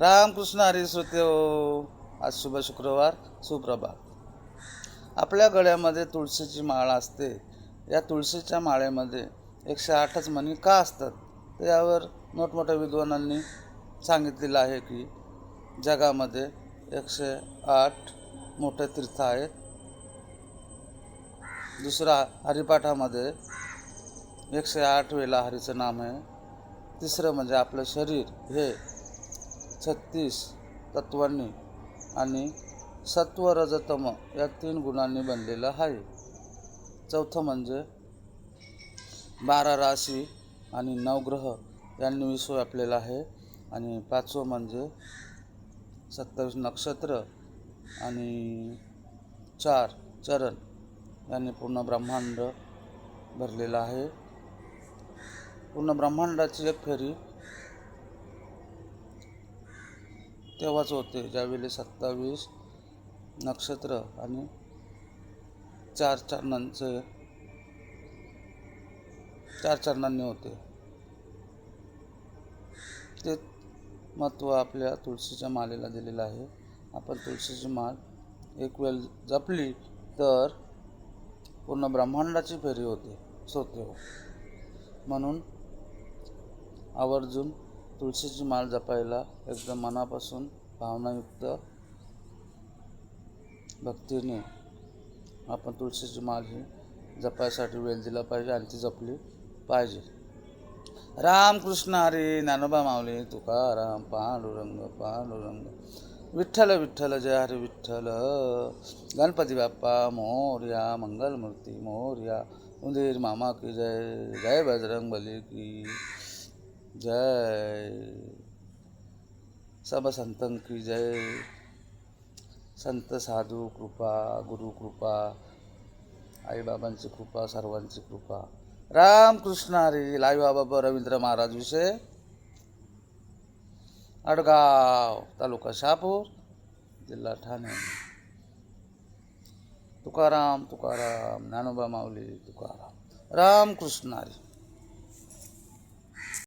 रामकृष्ण हरी श्रोते हो. आज शुभ शुक्रवार, सुप्रभात. आपल्या गळ्यामध्ये तुळशीची माळ असते. या तुळशीच्या माळेमध्ये 108च मणी का असतात, तर यावर मोठमोठ्या विद्वानांनी सांगितलेलं आहे की जगामध्ये 108 मोठे तीर्थ आहेत. दुसरा, हरिपाठामध्ये 108 वेळा हरीचं नाम आहे. तिसरं म्हणजे आपलं शरीर हे 36 तत्वांनी आणि सत्व रजतम या 3 गुणांनी बनलेलं आहे. चौथं म्हणजे 12 राशी आणि 9 ग्रह यांनी विश्व व्यापलेलं आहे. आणि 5वं म्हणजे 27 नक्षत्र आणि 4 चरण यांनी पूर्ण ब्रह्मांड भरलेलं आहे. पूर्ण ब्रह्मांडाची एक फेरी तेव्हाच होते ज्यावेळी 27 नक्षत्र आणि 4 चरणांनी होते. ते महत्त्व आपल्या तुळशीच्या मालेला दिलेलं आहे. आपण तुळशीची माळ एक वेळ जपली तर पूर्ण ब्रह्मांडाची फेरी होते श्रोते हो. म्हणून आवर्जून तुळशीची माळ जपायला एकदम मनापासून भावनायुक्त भक्तीने आपण तुळशीची माळ ही जपायसाठी वेळ दिला पाहिजे आणि ती जपली पाहिजे. रामकृष्ण हरी. ज्ञानोबा माऊली तुकाराम. पांडुरंग पांडुरंग. विठ्ठल विठ्ठल जय हरी विठ्ठल. गणपती बाप्पा मोरया. मंगलमूर्ती मोरया. उंदीर मामा की जय. जय बजरंग बली की जय. सब संतन की जय. संत साधू कृपा, गुरु कृपा, आईबाबांची कृपा, सर्वांची कृपा. रामकृष्ण हरी. लाईव्ह बाबा रवींद्र महाराज विषय, अडगाव, तालुका शहापूर, जिल्हा ठाणे. तुकाराम तुकाराम. ज्ञानोबा माऊली तुकाराम. रामकृष्ण हरी.